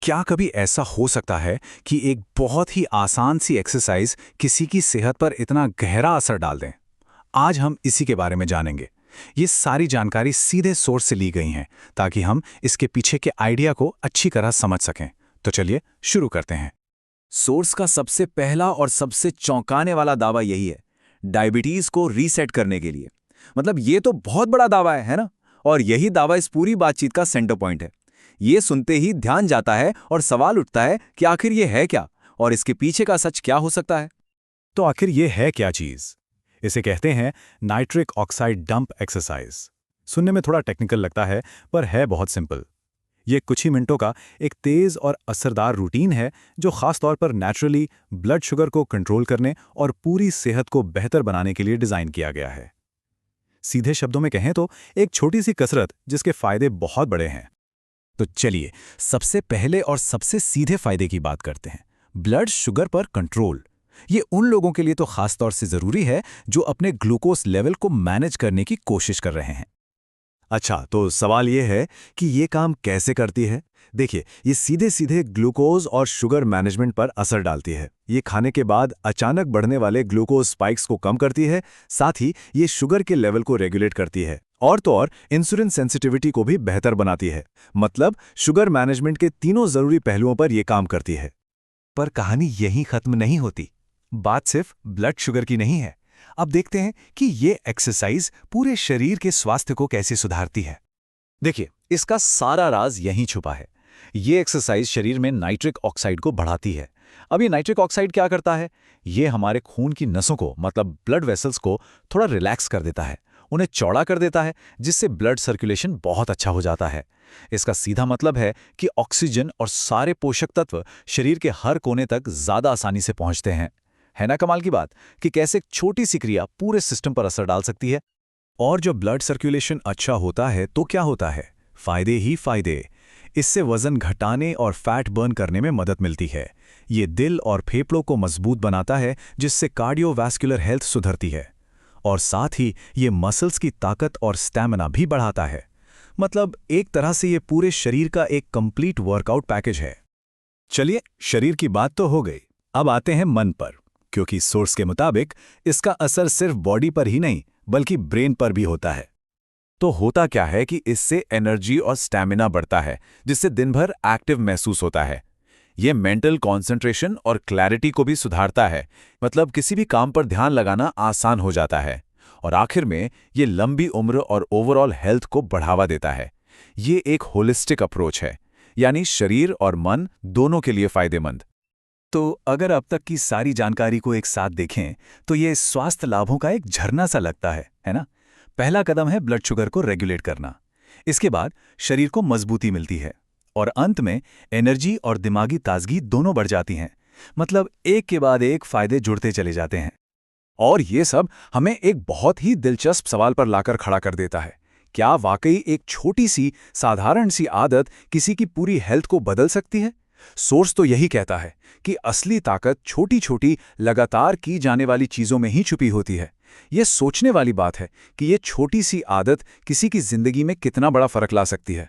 क्या कभी ऐसा हो सकता है कि एक बहुत ही आसान सी एक्सरसाइज किसी की सेहत पर इतना गहरा असर डाल दें? आज हम इसी के बारे में जानेंगे। ये सारी जानकारी सीधे सोर्स से ली गई हैं ताकि हम इसके पीछे के आइडिया को अच्छी तरह समझ सकें। तो चलिए शुरू करते हैं। सोर्स का सबसे पहला और सबसे चौंकाने वाला दावा यही है, डायबिटीज को रीसेट करने के लिए। मतलब ये तो बहुत बड़ा दावा है ना? और यही दावा इस पूरी बातचीत का सेंटर पॉइंट है। ये सुनते ही ध्यान जाता है और सवाल उठता है कि आखिर ये है क्या और इसके पीछे का सच क्या हो सकता है। तो आखिर ये है क्या चीज़? इसे कहते हैं नाइट्रिक ऑक्साइड डंप एक्सरसाइज। सुनने में थोड़ा टेक्निकल लगता है, पर है बहुत सिंपल। ये कुछ ही मिनटों का एक तेज़ और असरदार रूटीन है जो खास तौर पर नेचुरली ब्लड शुगर को कंट्रोल करने और पूरी सेहत को बेहतर बनाने के लिए डिज़ाइन किया गया है। सीधे शब्दों में कहें तो एक छोटी सी कसरत जिसके फायदे बहुत बड़े हैं। तो चलिए सबसे पहले और सबसे सीधे फायदे की बात करते हैं, ब्लड शुगर पर कंट्रोल। ये उन लोगों के लिए तो खास तौर से ज़रूरी है जो अपने ग्लूकोज लेवल को मैनेज करने की कोशिश कर रहे हैं। अच्छा, तो सवाल ये है कि ये काम कैसे करती है? देखिए, ये सीधे सीधे ग्लूकोज और शुगर मैनेजमेंट पर असर डालती है। ये खाने के बाद अचानक बढ़ने वाले ग्लूकोज स्पाइक्स को कम करती है, साथ ही ये शुगर के लेवल को रेगुलेट करती है और तो और इंसुलिन सेंसिटिविटी को भी बेहतर बनाती है। मतलब शुगर मैनेजमेंट के तीनों जरूरी पहलुओं पर यह काम करती है। पर कहानी यहीं खत्म नहीं होती। बात सिर्फ ब्लड शुगर की नहीं है। अब देखते हैं कि ये एक्सरसाइज पूरे शरीर के स्वास्थ्य को कैसे सुधारती है। देखिए, इसका सारा राज यहीं छुपा है। ये एक्सरसाइज शरीर में नाइट्रिक ऑक्साइड को बढ़ाती है। अब ये नाइट्रिक ऑक्साइड क्या करता है? ये हमारे खून की नसों को, मतलब ब्लड वेसल्स को थोड़ा रिलैक्स कर देता है, उन्हें चौड़ा कर देता है, जिससे ब्लड सर्कुलेशन बहुत अच्छा हो जाता है। इसका सीधा मतलब है कि ऑक्सीजन और सारे पोषक तत्व शरीर के हर कोने तक ज्यादा आसानी से पहुंचते हैं। है ना कमाल की बात कि कैसे एक छोटी सी क्रिया पूरे सिस्टम पर असर डाल सकती है। और जब ब्लड सर्कुलेशन अच्छा होता है तो क्या होता है? फायदे ही फायदे। इससे वजन घटाने और फैट बर्न करने में मदद मिलती है। ये दिल और फेफड़ों को मजबूत बनाता है, जिससे कार्डियोवैस्कुलर हेल्थ सुधरती है। और साथ ही ये मसल्स की ताकत और स्टैमिना भी बढ़ाता है। मतलब एक तरह से ये पूरे शरीर का एक कंप्लीट वर्कआउट पैकेज है। चलिए, शरीर की बात तो हो गई, अब आते हैं मन पर, क्योंकि सोर्स के मुताबिक इसका असर सिर्फ बॉडी पर ही नहीं बल्कि ब्रेन पर भी होता है। तो होता क्या है कि इससे एनर्जी और स्टैमिना बढ़ता है, जिससे दिन भर एक्टिव महसूस होता है। यह मेंटल कंसंट्रेशन और क्लैरिटी को भी सुधारता है। मतलब किसी भी काम पर ध्यान लगाना आसान हो जाता है। और आखिर में ये लंबी उम्र और ओवरऑल हेल्थ को बढ़ावा देता है। ये एक होलिस्टिक अप्रोच है, यानी शरीर और मन दोनों के लिए फायदेमंद। तो अगर अब तक की सारी जानकारी को एक साथ देखें तो ये स्वास्थ्य लाभों का एक झरना सा लगता है ना? पहला कदम है ब्लड शुगर को रेगुलेट करना। इसके बाद शरीर को मजबूती मिलती है और अंत में एनर्जी और दिमागी ताजगी दोनों बढ़ जाती हैं। मतलब एक के बाद एक फायदे जुड़ते चले जाते हैं। और ये सब हमें एक बहुत ही दिलचस्प सवाल पर लाकर खड़ा कर देता है। क्या वाकई एक छोटी सी साधारण सी आदत किसी की पूरी हेल्थ को बदल सकती है? सोर्स तो यही कहता है कि असली ताकत छोटी छोटी लगातार की जाने वाली चीजों में ही छुपी होती है। यह सोचने वाली बात है कि यह छोटी सी आदत किसी की जिंदगी में कितना बड़ा फर्क ला सकती है।